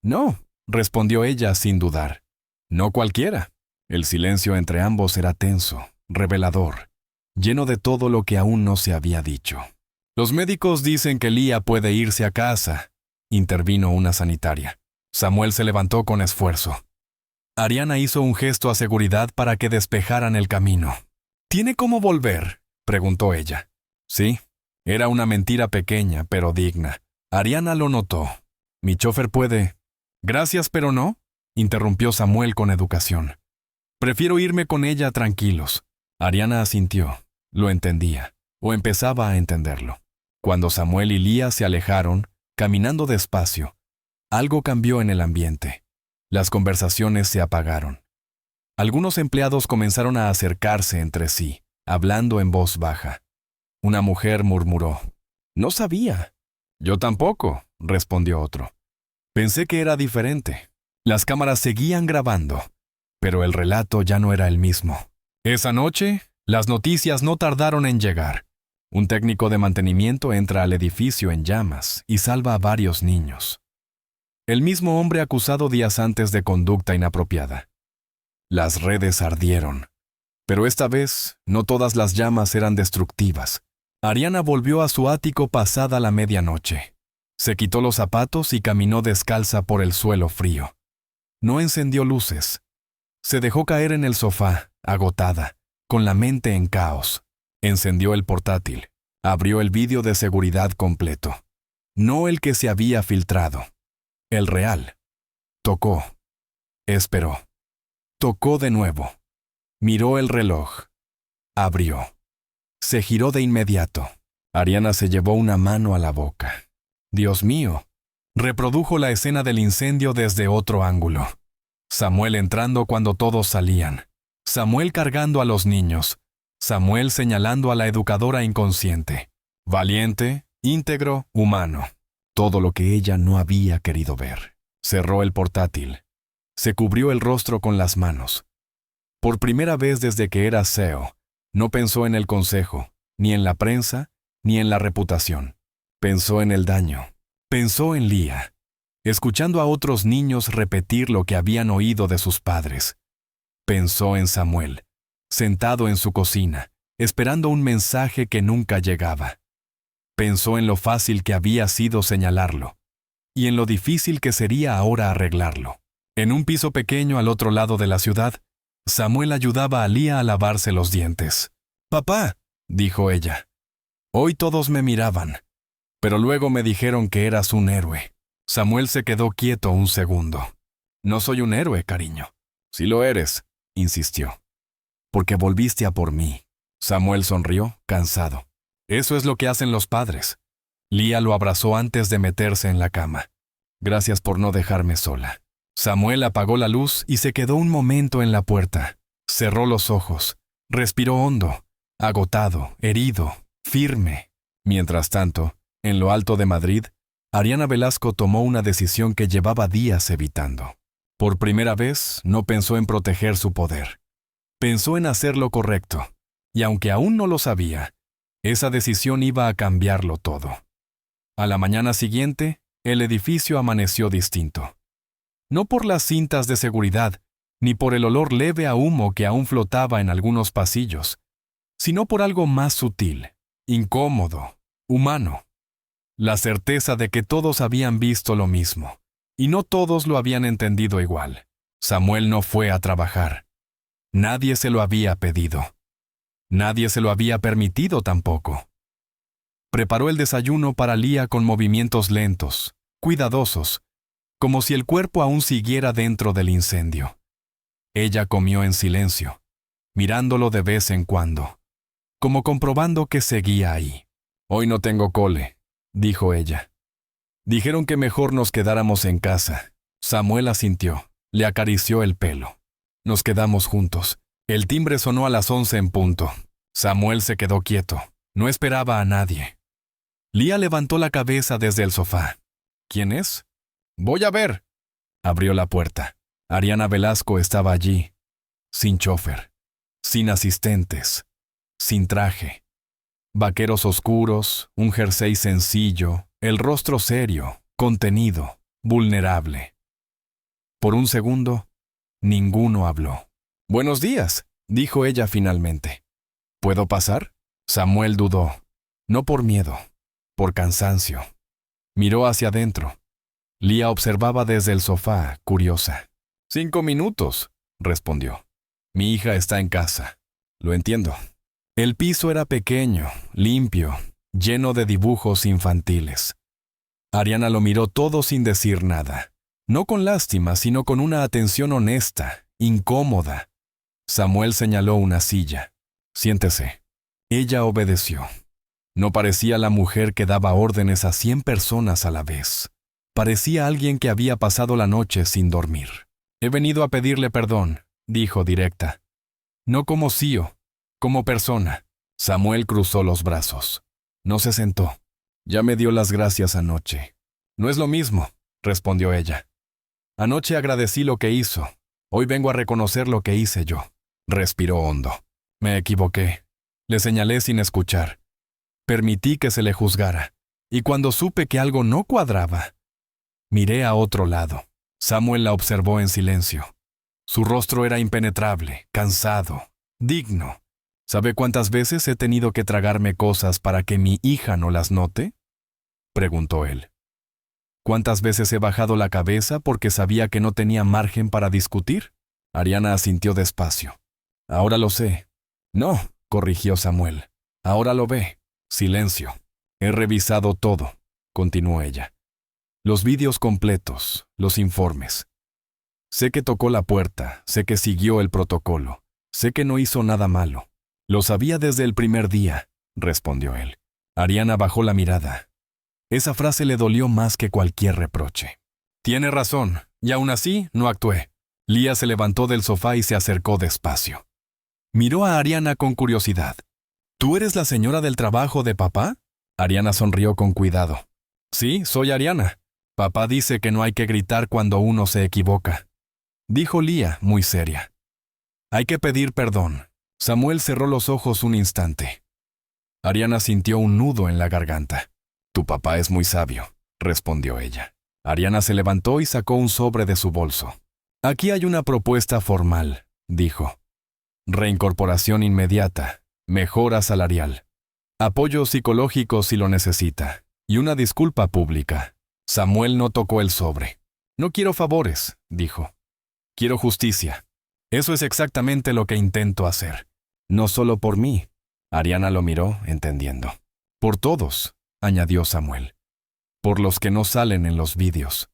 «No», respondió ella sin dudar. «No cualquiera». El silencio entre ambos era tenso, revelador, lleno de todo lo que aún no se había dicho. «Los médicos dicen que Lía puede irse a casa», intervino una sanitaria. Samuel se levantó con esfuerzo. Ariana hizo un gesto a seguridad para que despejaran el camino. «¿Tiene cómo volver?», preguntó ella. Sí, era una mentira pequeña, pero digna. Ariana lo notó. «Mi chofer puede...». «Gracias, pero no», interrumpió Samuel con educación. «Prefiero irme con ella tranquilos». Ariana asintió. Lo entendía, o empezaba a entenderlo. Cuando Samuel y Lía se alejaron, caminando despacio, algo cambió en el ambiente. Las conversaciones se apagaron. Algunos empleados comenzaron a acercarse entre sí, hablando en voz baja. Una mujer murmuró: «No sabía». «Yo tampoco», respondió otro. «Pensé que era diferente». Las cámaras seguían grabando, pero el relato ya no era el mismo. Esa noche, las noticias no tardaron en llegar. Un técnico de mantenimiento entra al edificio en llamas y salva a varios niños. El mismo hombre acusado días antes de conducta inapropiada. Las redes ardieron, pero esta vez no todas las llamas eran destructivas. Ariana volvió a su ático pasada la medianoche. Se quitó los zapatos y caminó descalza por el suelo frío. No encendió luces. Se dejó caer en el sofá, agotada, con la mente en caos. Encendió el portátil. Abrió el vídeo de seguridad completo. No el que se había filtrado. El real. Tocó. Esperó. Tocó de nuevo. Miró el reloj. Abrió. Se giró de inmediato. Ariana se llevó una mano a la boca. Dios mío. Reprodujo la escena del incendio desde otro ángulo. Samuel entrando cuando todos salían. Samuel cargando a los niños. Samuel señalando a la educadora inconsciente. Valiente, íntegro, humano. Todo lo que ella no había querido ver. Cerró el portátil. Se cubrió el rostro con las manos. Por primera vez desde que era CEO, no pensó en el consejo, ni en la prensa, ni en la reputación. Pensó en el daño. Pensó en Lía, escuchando a otros niños repetir lo que habían oído de sus padres. Pensó en Samuel, sentado en su cocina, esperando un mensaje que nunca llegaba. Pensó en lo fácil que había sido señalarlo, y en lo difícil que sería ahora arreglarlo. En un piso pequeño al otro lado de la ciudad, Samuel ayudaba a Lía a lavarse los dientes. «Papá», dijo ella, «hoy todos me miraban, pero luego me dijeron que eras un héroe». Samuel se quedó quieto un segundo. «No soy un héroe, cariño». «Sí lo eres», insistió. «Porque volviste a por mí». Samuel sonrió, cansado. «Eso es lo que hacen los padres». Lía lo abrazó antes de meterse en la cama. «Gracias por no dejarme sola». Samuel apagó la luz y se quedó un momento en la puerta. Cerró los ojos. Respiró hondo, agotado, herido, firme. Mientras tanto, en lo alto de Madrid, Ariana Velasco tomó una decisión que llevaba días evitando. Por primera vez, no pensó en proteger su poder. Pensó en hacer lo correcto. Y aunque aún no lo sabía, esa decisión iba a cambiarlo todo. A la mañana siguiente, el edificio amaneció distinto. No por las cintas de seguridad, ni por el olor leve a humo que aún flotaba en algunos pasillos, sino por algo más sutil, incómodo, humano. La certeza de que todos habían visto lo mismo, y no todos lo habían entendido igual. Samuel no fue a trabajar. Nadie se lo había pedido. Nadie se lo había permitido tampoco. Preparó el desayuno para Lía con movimientos lentos, cuidadosos, como si el cuerpo aún siguiera dentro del incendio. Ella comió en silencio, mirándolo de vez en cuando, como comprobando que seguía ahí. «Hoy no tengo cole», dijo ella. «Dijeron que mejor nos quedáramos en casa». Samuel asintió, le acarició el pelo. Nos quedamos juntos. El timbre sonó a las 11 en punto. Samuel se quedó quieto. No esperaba a nadie. Lía levantó la cabeza desde el sofá. «¿Quién es?» «Voy a ver». Abrió la puerta. Ariana Velasco estaba allí, sin chofer, sin asistentes, sin traje. Vaqueros oscuros, un jersey sencillo, el rostro serio, contenido, vulnerable. Por un segundo, ninguno habló. «Buenos días», dijo ella finalmente. «¿Puedo pasar?» Samuel dudó, no por miedo, por cansancio. Miró hacia adentro. Lía observaba desde el sofá, curiosa. «5 minutos», respondió. «Mi hija está en casa». «Lo entiendo». El piso era pequeño, limpio, lleno de dibujos infantiles. Ariana lo miró todo sin decir nada. No con lástima, sino con una atención honesta, incómoda. Samuel señaló una silla. «Siéntese». Ella obedeció. No parecía la mujer que daba órdenes a 100 personas a la vez. Parecía alguien que había pasado la noche sin dormir. «He venido a pedirle perdón», dijo directa. «No como CEO, como persona». Samuel cruzó los brazos. No se sentó. «Ya me dio las gracias anoche». «No es lo mismo», respondió ella. «Anoche agradecí lo que hizo. Hoy vengo a reconocer lo que hice yo». Respiró hondo. «Me equivoqué». Le señalé sin escuchar. Permití que se le juzgara. Y cuando supe que algo no cuadraba, miré a otro lado. Samuel la observó en silencio. Su rostro era impenetrable, cansado, digno. ¿Sabe cuántas veces he tenido que tragarme cosas para que mi hija no las note?, preguntó él. ¿Cuántas veces he bajado la cabeza porque sabía que no tenía margen para discutir? Ariana asintió despacio. «Ahora lo sé». «No», corrigió Samuel. «Ahora lo ve». Silencio. «He revisado todo», continuó ella. «Los vídeos completos, los informes. Sé que tocó la puerta, sé que siguió el protocolo, sé que no hizo nada malo». «Lo sabía desde el primer día», respondió él. Ariana bajó la mirada. Esa frase le dolió más que cualquier reproche. «Tiene razón, y aún así no actué». Lía se levantó del sofá y se acercó despacio. Miró a Ariana con curiosidad. «¿Tú eres la señora del trabajo de papá?» Ariana sonrió con cuidado. «Sí, soy Ariana. Papá dice que no hay que gritar cuando uno se equivoca», dijo Lía, muy seria. «Hay que pedir perdón». Samuel cerró los ojos un instante. Ariana sintió un nudo en la garganta. «Tu papá es muy sabio», respondió ella. Ariana se levantó y sacó un sobre de su bolso. «Aquí hay una propuesta formal», dijo. «Reincorporación inmediata, mejora salarial, apoyo psicológico si lo necesita, y una disculpa pública». Samuel no tocó el sobre. «No quiero favores», dijo. «Quiero justicia. Eso es exactamente lo que intento hacer. No solo por mí». Ariana lo miró, entendiendo. «Por todos», añadió Samuel. «Por los que no salen en los vídeos.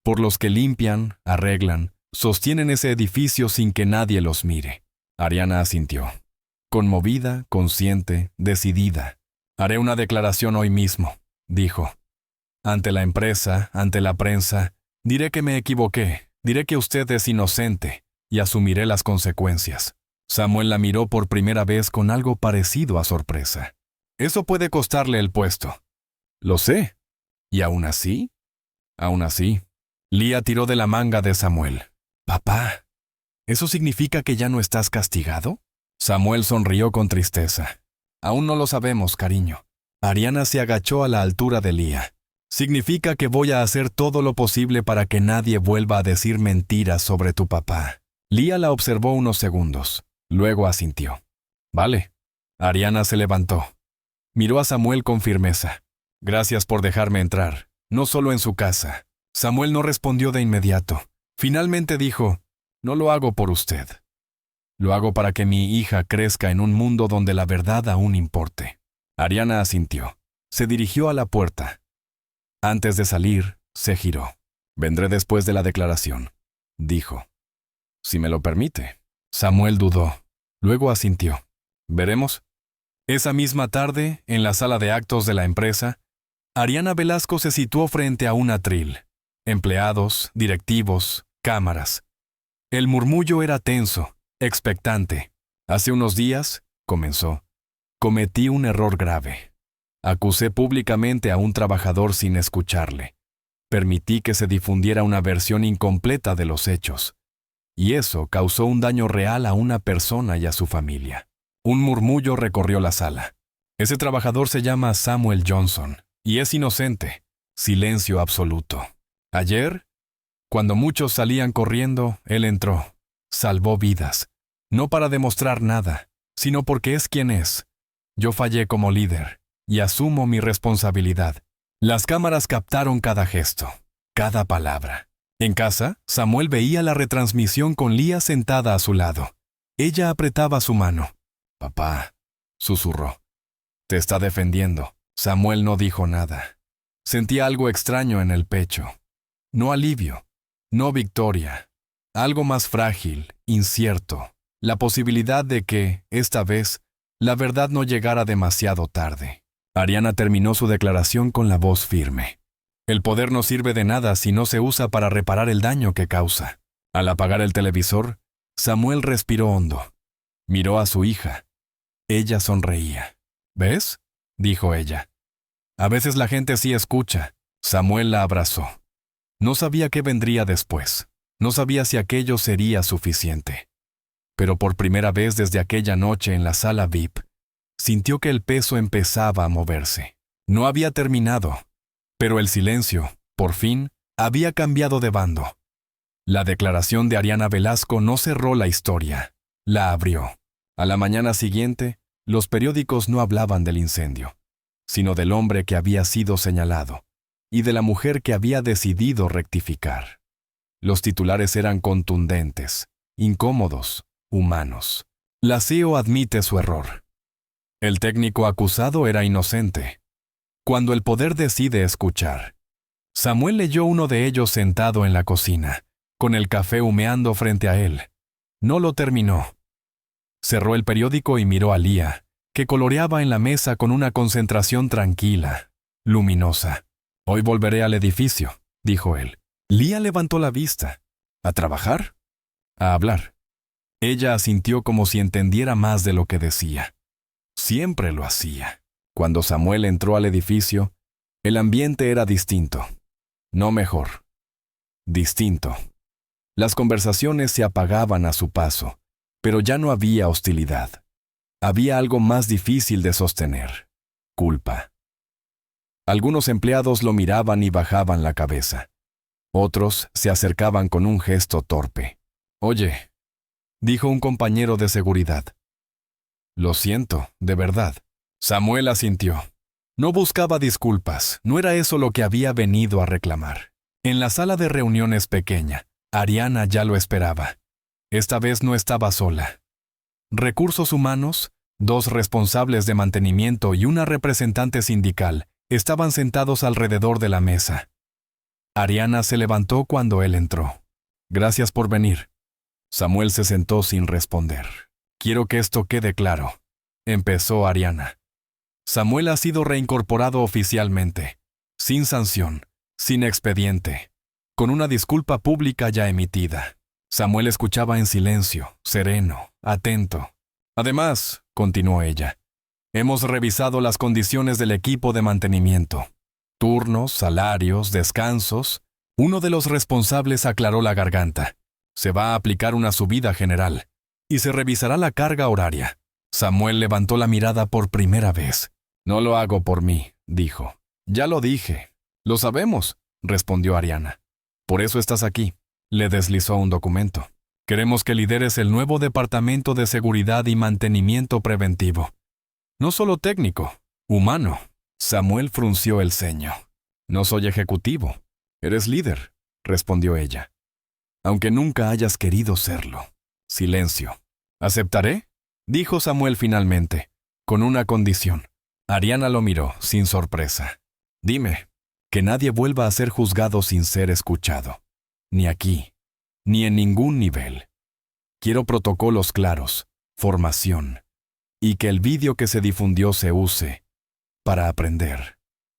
Por los que limpian, arreglan, sostienen ese edificio sin que nadie los mire». Ariana asintió. Conmovida, consciente, decidida. «Haré una declaración hoy mismo», dijo. «Ante la empresa, ante la prensa, diré que me equivoqué, diré que usted es inocente, y asumiré las consecuencias». Samuel la miró por primera vez con algo parecido a sorpresa. «Eso puede costarle el puesto». «Lo sé». «¿Y aún así?» «Aún así». Lía tiró de la manga de Samuel. «Papá, ¿eso significa que ya no estás castigado?» Samuel sonrió con tristeza. «Aún no lo sabemos, cariño». Ariana se agachó a la altura de Lía. «Significa que voy a hacer todo lo posible para que nadie vuelva a decir mentiras sobre tu papá». Lía la observó unos segundos. Luego asintió. «Vale». Ariana se levantó. Miró a Samuel con firmeza. «Gracias por dejarme entrar, no solo en su casa». Samuel no respondió de inmediato. Finalmente dijo: «No lo hago por usted. Lo hago para que mi hija crezca en un mundo donde la verdad aún importe». Ariana asintió. Se dirigió a la puerta. Antes de salir, se giró. Vendré después de la declaración, dijo. Si me lo permite. Samuel dudó. Luego asintió. ¿Veremos? Esa misma tarde, en la sala de actos de la empresa, Ariana Velasco se situó frente a un atril. Empleados, directivos, cámaras. El murmullo era tenso, expectante. Hace unos días, comenzó, cometí un error grave. Acusé públicamente a un trabajador sin escucharle. Permití que se difundiera una versión incompleta de los hechos. Y eso causó un daño real a una persona y a su familia. Un murmullo recorrió la sala. Ese trabajador se llama Samuel Johnson, y es inocente. Silencio absoluto. Ayer, cuando muchos salían corriendo, él entró. Salvó vidas. No para demostrar nada, sino porque es quien es. Yo fallé como líder, y asumo mi responsabilidad. Las cámaras captaron cada gesto, cada palabra. En casa, Samuel veía la retransmisión con Lía sentada a su lado. Ella apretaba su mano. «Papá», susurró. «Te está defendiendo». Samuel no dijo nada. Sentía algo extraño en el pecho. No alivio, no victoria. Algo más frágil, incierto. La posibilidad de que, esta vez, la verdad no llegara demasiado tarde. Ariana terminó su declaración con la voz firme. El poder no sirve de nada si no se usa para reparar el daño que causa. Al apagar el televisor, Samuel respiró hondo. Miró a su hija. Ella sonreía. ¿Ves?, dijo ella. A veces la gente sí escucha. Samuel la abrazó. No sabía qué vendría después. No sabía si aquello sería suficiente. Pero por primera vez desde aquella noche en la sala VIP, sintió que el peso empezaba a moverse. No había terminado. Pero el silencio, por fin, había cambiado de bando. La declaración de Ariana Velasco no cerró la historia, la abrió. A la mañana siguiente, los periódicos no hablaban del incendio, sino del hombre que había sido señalado y de la mujer que había decidido rectificar. Los titulares eran contundentes, incómodos, humanos. La CEO admite su error. El técnico acusado era inocente. Cuando el poder decide escuchar. Samuel leyó uno de ellos sentado en la cocina, con el café humeando frente a él. No lo terminó. Cerró el periódico y miró a Lía, que coloreaba en la mesa con una concentración tranquila, luminosa. «Hoy volveré al edificio», dijo él. Lía levantó la vista. ¿A trabajar? A hablar. Ella asintió como si entendiera más de lo que decía. Siempre lo hacía. Cuando Samuel entró al edificio, el ambiente era distinto. No mejor. Distinto. Las conversaciones se apagaban a su paso, pero ya no había hostilidad. Había algo más difícil de sostener. Culpa. Algunos empleados lo miraban y bajaban la cabeza. Otros se acercaban con un gesto torpe. «Oye», dijo un compañero de seguridad. «Lo siento, de verdad». Samuel asintió. No buscaba disculpas, no era eso lo que había venido a reclamar. En la sala de reuniones pequeña, Ariana ya lo esperaba. Esta vez no estaba sola. Recursos humanos, 2 responsables de mantenimiento y una representante sindical estaban sentados alrededor de la mesa. Ariana se levantó cuando él entró. «Gracias por venir». Samuel se sentó sin responder. «Quiero que esto quede claro», empezó Ariana. Samuel ha sido reincorporado oficialmente, sin sanción, sin expediente, con una disculpa pública ya emitida. Samuel escuchaba en silencio, sereno, atento. «Además», continuó ella, «hemos revisado las condiciones del equipo de mantenimiento. Turnos, salarios, descansos». Uno de los responsables aclaró la garganta. «Se va a aplicar una subida general, y se revisará la carga horaria». Samuel levantó la mirada por primera vez. «No lo hago por mí», dijo. «Ya lo dije». «Lo sabemos», respondió Ariana. «Por eso estás aquí». Le deslizó un documento. «Queremos que lideres el nuevo Departamento de Seguridad y Mantenimiento Preventivo. No solo técnico, humano». Samuel frunció el ceño. «No soy ejecutivo. Eres líder», respondió ella. «Aunque nunca hayas querido serlo». Silencio. «¿Aceptaré?», dijo Samuel finalmente, con una condición. Ariana lo miró, sin sorpresa. «Dime». Que nadie vuelva a ser juzgado sin ser escuchado. Ni aquí, ni en ningún nivel. Quiero protocolos claros, formación, y que el vídeo que se difundió se use para aprender,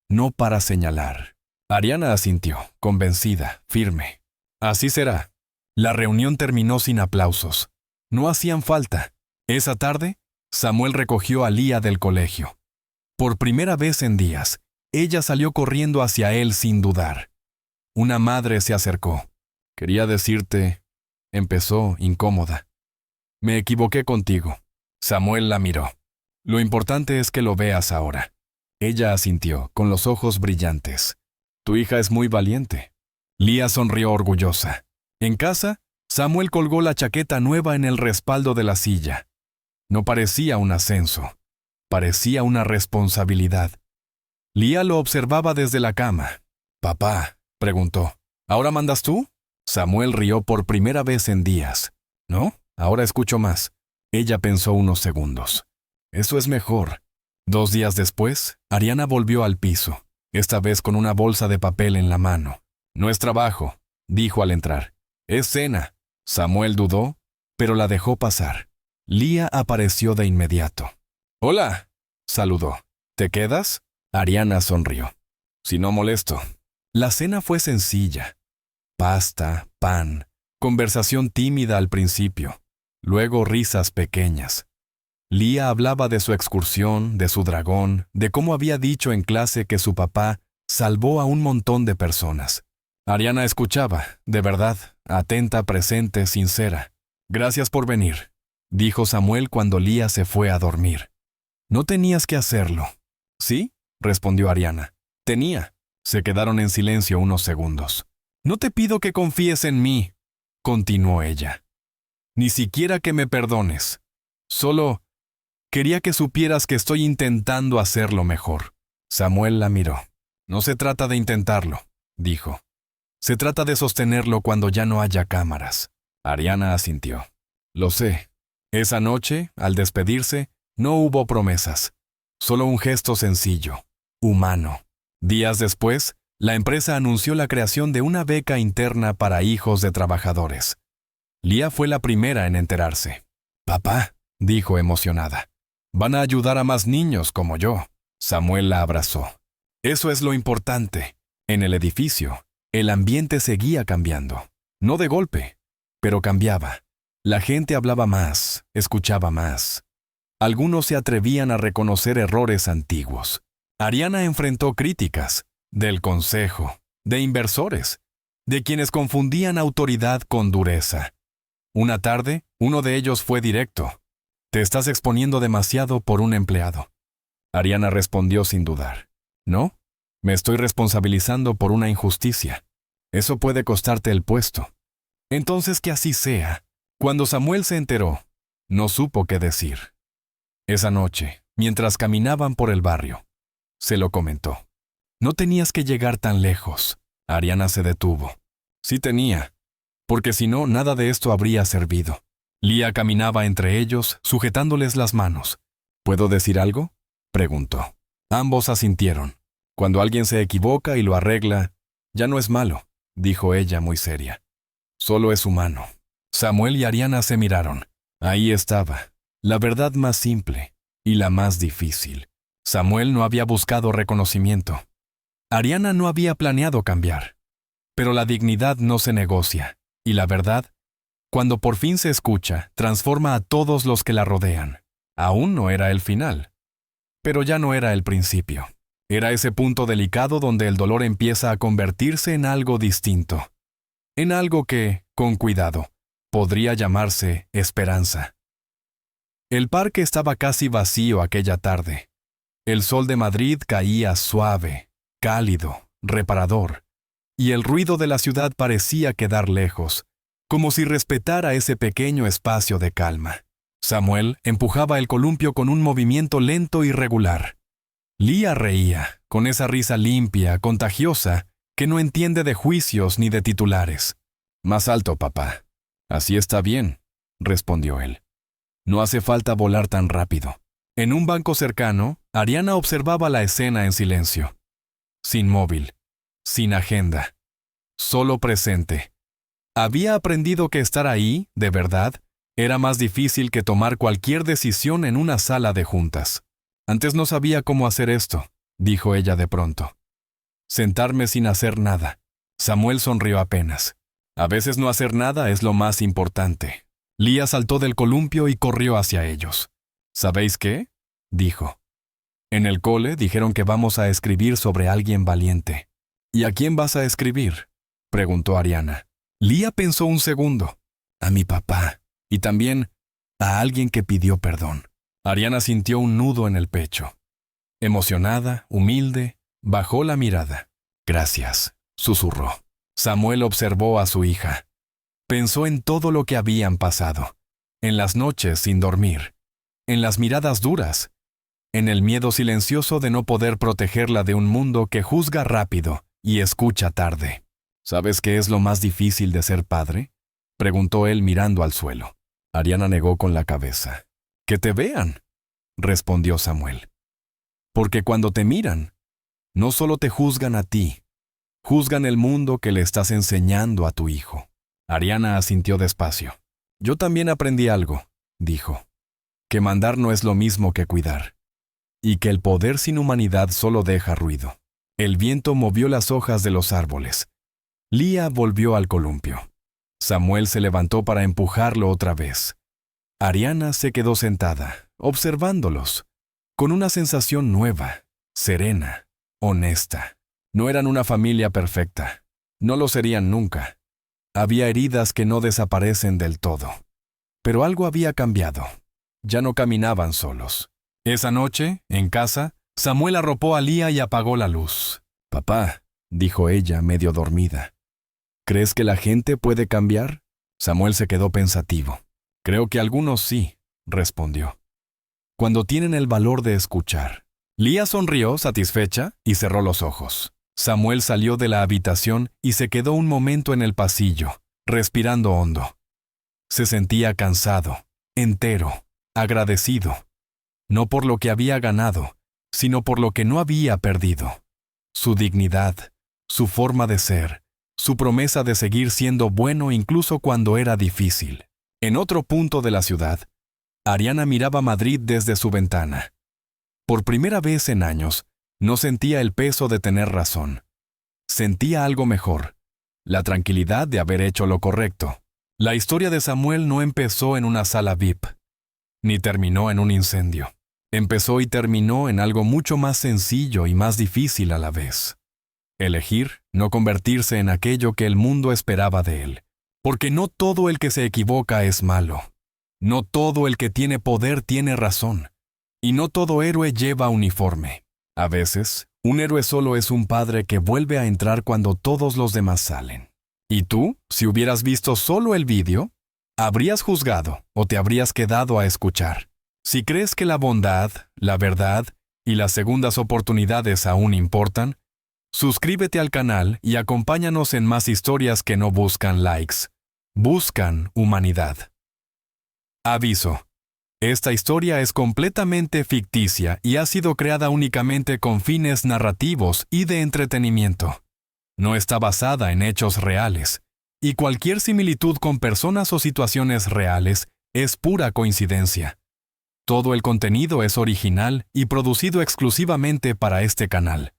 no para señalar. Ariana asintió, convencida, firme. Así será. La reunión terminó sin aplausos. No hacían falta. Esa tarde, Samuel recogió a Lía del colegio. Por primera vez en días, ella salió corriendo hacia él sin dudar. Una madre se acercó. Quería decirte, empezó incómoda. Me equivoqué contigo. Samuel la miró. Lo importante es que lo veas ahora. Ella asintió, con los ojos brillantes. Tu hija es muy valiente. Lía sonrió orgullosa. En casa, Samuel colgó la chaqueta nueva en el respaldo de la silla. No parecía un ascenso. Parecía una responsabilidad. Lía lo observaba desde la cama. «Papá», preguntó, «¿ahora mandas tú?» Samuel rió por primera vez en días. «¿No? Ahora escucho más». Ella pensó unos segundos. «Eso es mejor». 2 días después, Ariana volvió al piso, esta vez con una bolsa de papel en la mano. «No es trabajo», dijo al entrar. «Es cena». Samuel dudó, pero la dejó pasar. Lía apareció de inmediato. «Hola», saludó. «¿Te quedas?» Ariana sonrió. «Si no molesto». La cena fue sencilla. Pasta, pan, conversación tímida al principio, luego risas pequeñas. Lía hablaba de su excursión, de su dragón, de cómo había dicho en clase que su papá salvó a un montón de personas. Ariana escuchaba, de verdad, atenta, presente, sincera. «Gracias por venir», dijo Samuel cuando Lía se fue a dormir. «No tenías que hacerlo». «¿Sí?», respondió Ariana. «Tenía». Se quedaron en silencio unos segundos. «No te pido que confíes en mí», continuó ella. «Ni siquiera que me perdones. Solo quería que supieras que estoy intentando hacerlo mejor». Samuel la miró. «No se trata de intentarlo», dijo. «Se trata de sostenerlo cuando ya no haya cámaras». Ariana asintió. «Lo sé». Esa noche, al despedirse, no hubo promesas. Solo un gesto sencillo, humano. Días después, la empresa anunció la creación de una beca interna para hijos de trabajadores. Lía fue la primera en enterarse. «Papá», dijo emocionada, «van a ayudar a más niños como yo». Samuel la abrazó. «Eso es lo importante». En el edificio, el ambiente seguía cambiando. No de golpe, pero cambiaba. La gente hablaba más, escuchaba más. Algunos se atrevían a reconocer errores antiguos. Ariana enfrentó críticas del consejo, de inversores, de quienes confundían autoridad con dureza. Una tarde, uno de ellos fue directo. «Te estás exponiendo demasiado por un empleado». Ariana respondió sin dudar. «No, me estoy responsabilizando por una injusticia. Eso puede costarte el puesto». «Entonces que así sea». Cuando Samuel se enteró, no supo qué decir. Esa noche, mientras caminaban por el barrio, se lo comentó. «No tenías que llegar tan lejos». Ariana se detuvo. «Sí tenía, porque si no, nada de esto habría servido». Lía caminaba entre ellos, sujetándoles las manos. «¿Puedo decir algo?», preguntó. Ambos asintieron. «Cuando alguien se equivoca y lo arregla, ya no es malo», dijo ella muy seria. «Solo es humano». Samuel y Ariana se miraron. Ahí estaba, la verdad más simple y la más difícil. Samuel no había buscado reconocimiento. Ariana no había planeado cambiar. Pero la dignidad no se negocia, y la verdad, cuando por fin se escucha, transforma a todos los que la rodean. Aún no era el final. Pero ya no era el principio. Era ese punto delicado donde el dolor empieza a convertirse en algo distinto. En algo que, con cuidado, podría llamarse esperanza. El parque estaba casi vacío aquella tarde. El sol de Madrid caía suave, cálido, reparador, y el ruido de la ciudad parecía quedar lejos, como si respetara ese pequeño espacio de calma. Samuel empujaba el columpio con un movimiento lento y regular. Lía reía, con esa risa limpia, contagiosa, que no entiende de juicios ni de titulares. «Más alto, papá». «Así está bien», respondió él. «No hace falta volar tan rápido». En un banco cercano, Ariana observaba la escena en silencio. Sin móvil, sin agenda, solo presente. Había aprendido que estar ahí, de verdad, era más difícil que tomar cualquier decisión en una sala de juntas. Antes no sabía cómo hacer esto, dijo ella de pronto. Sentarme sin hacer nada. Samuel sonrió apenas. A veces no hacer nada es lo más importante. Lía saltó del columpio y corrió hacia ellos. ¿Sabéis qué?, dijo. En el cole dijeron que vamos a escribir sobre alguien valiente. ¿Y a quién vas a escribir?, preguntó Ariana. Lía pensó un segundo. A mi papá. Y también a alguien que pidió perdón. Ariana sintió un nudo en el pecho. Emocionada, humilde, bajó la mirada. Gracias, susurró. Samuel observó a su hija. Pensó en todo lo que habían pasado. En las noches sin dormir. En las miradas duras. En el miedo silencioso de no poder protegerla de un mundo que juzga rápido y escucha tarde. ¿Sabes qué es lo más difícil de ser padre?, preguntó él mirando al suelo. Ariana negó con la cabeza. «Que te vean», respondió Samuel. «Porque cuando te miran, no solo te juzgan a ti, juzgan el mundo que le estás enseñando a tu hijo». Ariana asintió despacio. «Yo también aprendí algo», dijo. «Que mandar no es lo mismo que cuidar. Y que el poder sin humanidad solo deja ruido». El viento movió las hojas de los árboles. Lía volvió al columpio. Samuel se levantó para empujarlo otra vez. Ariana se quedó sentada, observándolos, con una sensación nueva, serena, honesta. No eran una familia perfecta. No lo serían nunca. Había heridas que no desaparecen del todo. Pero algo había cambiado. Ya no caminaban solos. Esa noche, en casa, Samuel arropó a Lía y apagó la luz. «Papá», dijo ella, medio dormida, «¿crees que la gente puede cambiar?». Samuel se quedó pensativo. «Creo que algunos sí», respondió. «Cuando tienen el valor de escuchar». Lía sonrió, satisfecha, y cerró los ojos. Samuel salió de la habitación y se quedó un momento en el pasillo, respirando hondo. Se sentía cansado, entero, agradecido. No por lo que había ganado, sino por lo que no había perdido. Su dignidad, su forma de ser, su promesa de seguir siendo bueno incluso cuando era difícil. En otro punto de la ciudad, Ariana miraba Madrid desde su ventana. Por primera vez en años, no sentía el peso de tener razón. Sentía algo mejor, la tranquilidad de haber hecho lo correcto. La historia de Samuel no empezó en una sala VIP, ni terminó en un incendio. Empezó y terminó en algo mucho más sencillo y más difícil a la vez. Elegir no convertirse en aquello que el mundo esperaba de él. Porque no todo el que se equivoca es malo. No todo el que tiene poder tiene razón. Y no todo héroe lleva uniforme. A veces, un héroe solo es un padre que vuelve a entrar cuando todos los demás salen. ¿Y tú, si hubieras visto solo el vídeo, habrías juzgado o te habrías quedado a escuchar? Si crees que la bondad, la verdad y las segundas oportunidades aún importan, suscríbete al canal y acompáñanos en más historias que no buscan likes, buscan humanidad. Aviso: esta historia es completamente ficticia y ha sido creada únicamente con fines narrativos y de entretenimiento. No está basada en hechos reales, y cualquier similitud con personas o situaciones reales es pura coincidencia. Todo el contenido es original y producido exclusivamente para este canal.